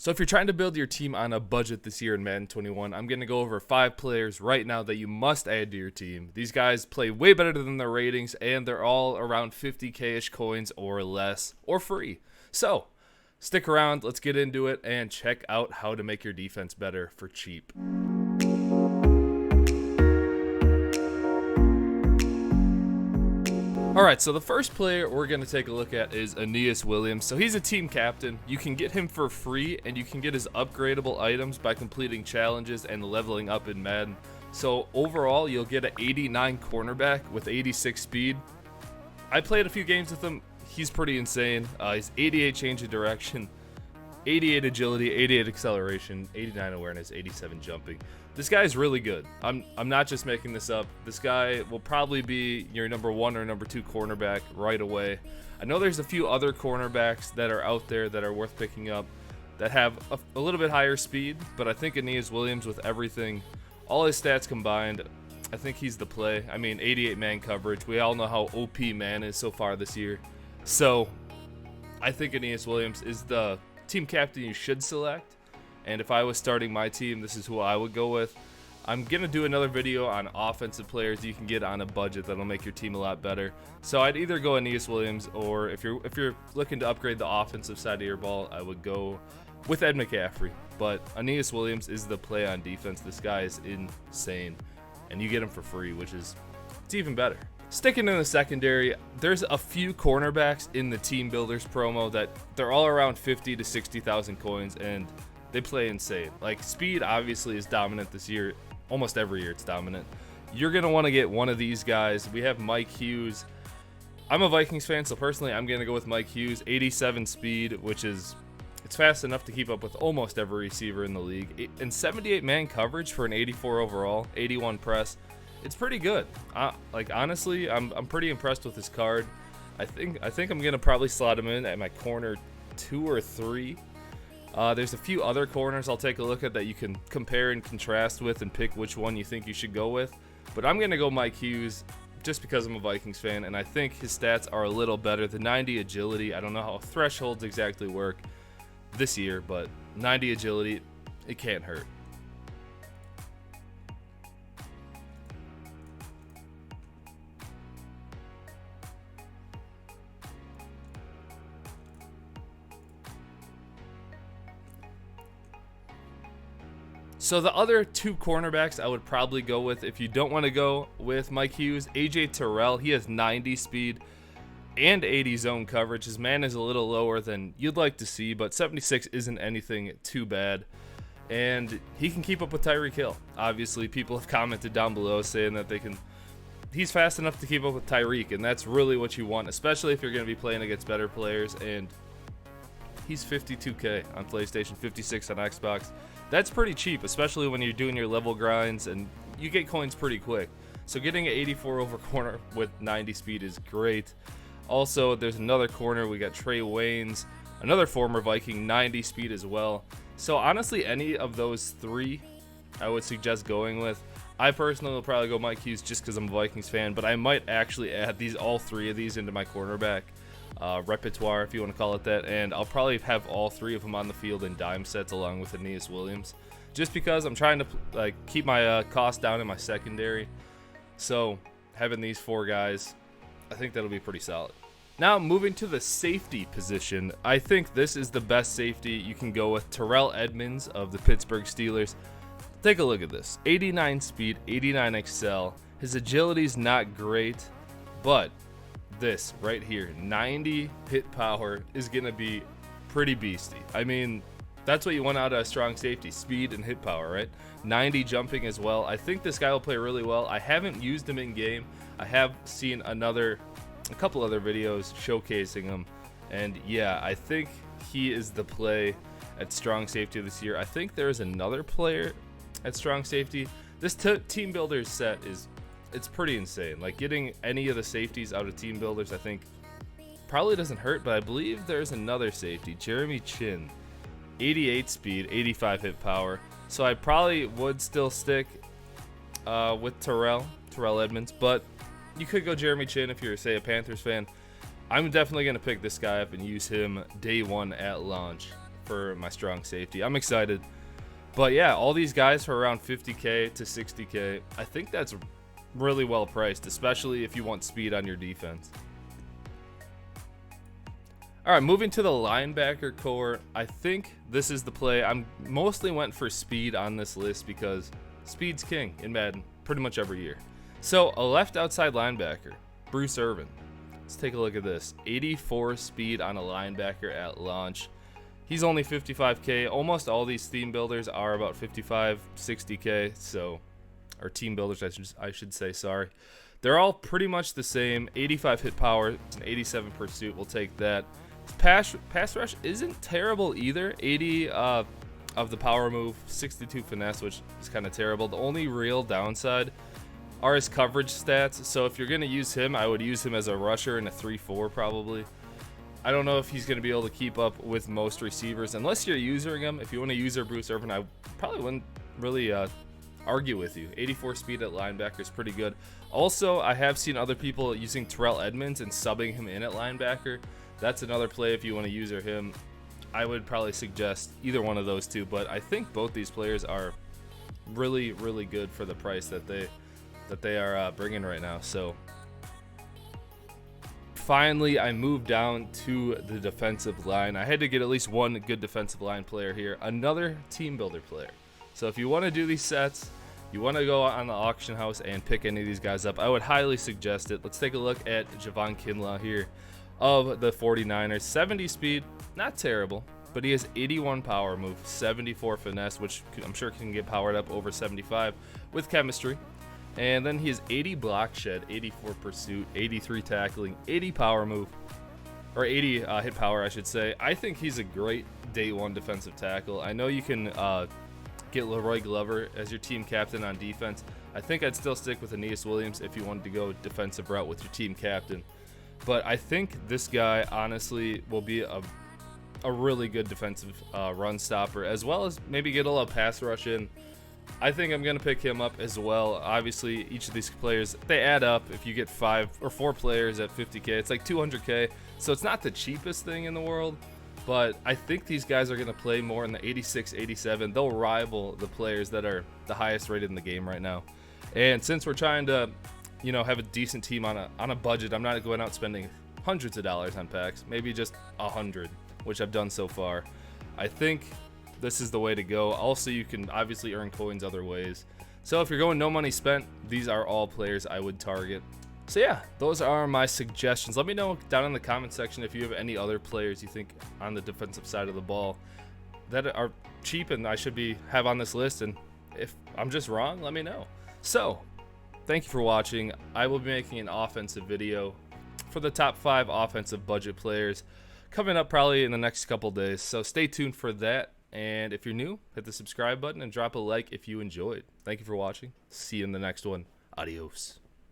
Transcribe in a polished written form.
So if you're trying to build your team on a budget this year in Madden 21, I'm going to go over 5 players right now that you must add to your team. These guys play way better than their ratings, and they're all around 50k-ish coins or less, or free. So stick around, let's get into it, and check out how to make your defense better for cheap. Alright, so the first player we're going to take a look at is Aeneas Williams. So he's a team captain. You can get him for free, and you can get his upgradable items by completing challenges and leveling up in Madden. So overall, you'll get an 89 cornerback with 86 speed. I played a few games with him. He's pretty insane. He's 88 change of direction, 88 agility, 88 acceleration, 89 awareness, 87 jumping. This guy is really good. I'm not just making this up. This guy will probably be your number 1 or number 2 cornerback right away. I know there's a few other cornerbacks that are out there that are worth picking up that have a little bit higher speed, but I think Aeneas Williams, with everything, all his stats combined, I think he's the play. I mean, 88 man coverage. We all know how OP man is so far this year. So I think Aeneas Williams is the team captain you should select. And if I was starting my team, this is who I would go with. I'm going to do another video on offensive players you can get on a budget that'll make your team a lot better. So I'd either go Aeneas Williams, or if you're looking to upgrade the offensive side of your ball, I would go with Ed McCaffrey. But Aeneas Williams is the play on defense. This guy is insane. And you get him for free, which is it's even better. Sticking in the secondary, there's a few cornerbacks in the Team Builders promo that they're all around 50 to 60,000 coins, and they play insane. Like, speed obviously is dominant this year. Almost every year it's dominant. You're going to want to get one of these guys. We have Mike Hughes. I'm a Vikings fan, so personally I'm going to go with Mike Hughes. 87 speed, which is it's fast enough to keep up with almost every receiver in the league. And 78 man coverage for an 84 overall, 81 press. It's pretty good. Like, honestly, I'm pretty impressed with his card. I think I'm going to probably slot him in at my corner 2 or 3. There's a few other corners I'll take a look at that you can compare and contrast with and pick which one you think you should go with. But I'm going to go Mike Hughes just because I'm a Vikings fan, and I think his stats are a little better. The 90 agility, I don't know how thresholds exactly work this year, but 90 agility, it can't hurt. So the other 2 cornerbacks I would probably go with, if you don't want to go with Mike Hughes, AJ Terrell. He has 90 speed and 80 zone coverage. His man is a little lower than you'd like to see, but 76 isn't anything too bad. And he can keep up with Tyreek Hill. Obviously, people have commented down below saying that he's fast enough to keep up with Tyreek, and that's really what you want, especially if you're going to be playing against better players. And he's 52k on PlayStation, 56 on Xbox. That's pretty cheap, especially when you're doing your level grinds, and you get coins pretty quick. So getting an 84 over corner with 90 speed is great. Also, there's another corner. We got Trey Waynes, another former Viking, 90 speed as well. So honestly, any of those 3 I would suggest going with. I personally will probably go Mike Hughes just because I'm a Vikings fan, but I might actually add all 3 of these into my cornerback repertoire, if you want to call it that, and I'll probably have all 3 of them on the field in dime sets along with Aeneas Williams, just because I'm trying to keep my cost down in my secondary. So having these 4 guys, I think that'll be pretty solid. Now moving to the safety position, I think this is the best safety you can go with. Terrell Edmunds of the Pittsburgh Steelers. Take a look at this. 89 speed, 89 excel. His agility's not great, but this right here, 90 hit power, is going to be pretty beastie. I mean, that's what you want out of a strong safety, speed and hit power, right? 90 jumping as well. I think this guy will play really well. I haven't used him in game. I have seen a couple other videos showcasing him, and yeah, I think he is the play at strong safety this year. I think there is another player at strong safety. This team builders set it's pretty insane. Like, getting any of the safeties out of team builders, I think probably doesn't hurt, but I believe there's another safety, Jeremy Chin, 88 speed, 85 hit power. So I probably would still stick with Terrell Edmunds, but you could go Jeremy Chin if you're, say, a Panthers fan. I'm definitely going to pick this guy up and use him day 1 at launch. for my strong safety. I'm excited. But yeah, all these guys for around 50k to 60k. I think that's really well priced, especially if you want speed on your defense. All right, moving to the linebacker core. I think this is the play. I'm mostly went for speed on this list because speed's king in Madden pretty much every year. So a left outside linebacker, Bruce Irvin. Let's take a look at this. 84 speed on a linebacker at launch. He's only 55k. Almost all these theme builders are about 55, 60k. So, or team builders, I should say. Sorry, they're all pretty much the same. 85 hit power, and 87 pursuit. We'll take that. Pass rush isn't terrible either. 80 of the power move, 62 finesse, which is kind of terrible. The only real downside are his coverage stats. So if you're going to use him, I would use him as a rusher in a 3-4 probably. I don't know if he's going to be able to keep up with most receivers unless you're using him. If you want to use Bruce Irvin, I probably wouldn't really argue with you. 84 speed at linebacker is pretty good. Also, I have seen other people using Terrell Edmunds and subbing him in at linebacker. That's another play if you want to use him. I would probably suggest either one of those two, but I think both these players are really, really good for the price that they are bringing right now. So finally, I moved down to the defensive line. I had to get at least one good defensive line player here, another team builder player. So if you want to do these sets, you want to go on the auction house and pick any of these guys up, I would highly suggest it. Let's take a look at Javon Kinlaw here of the 49ers. 70 speed, not terrible, but he has 81 power move, 74 finesse, which I'm sure can get powered up over 75 with chemistry. And then he has 80 block shed, 84 pursuit, 83 tackling, 80 power move, or 80 hit power, I should say. I think he's a great day one defensive tackle. I know you can get Leroy Glover as your team captain on defense. I think I'd still stick with Aeneas Williams if you wanted to go defensive route with your team captain. But I think this guy, honestly, will be a really good defensive run stopper, as well as maybe get a little pass rush in. I think I'm going to pick him up as well. Obviously, each of these players, they add up. If you get 5 or 4 players at 50k, it's like 200k. So it's not the cheapest thing in the world, but I think these guys are going to play more in the 86, 87. They'll rival the players that are the highest rated in the game right now. And since we're trying to have a decent team on a budget, I'm not going out spending hundreds of dollars on packs, maybe just 100, which I've done so far. I think this is the way to go. Also, you can obviously earn coins other ways. So if you're going no money spent, these are all players I would target. So yeah, those are my suggestions. Let me know down in the comment section if you have any other players you think on the defensive side of the ball that are cheap and I should have on this list. And if I'm just wrong, let me know. So thank you for watching. I will be making an offensive video for the top 5 offensive budget players coming up probably in the next couple days. So stay tuned for that. And if you're new, hit the subscribe button and drop a like if you enjoyed. Thank you for watching. See you in the next one. Adios.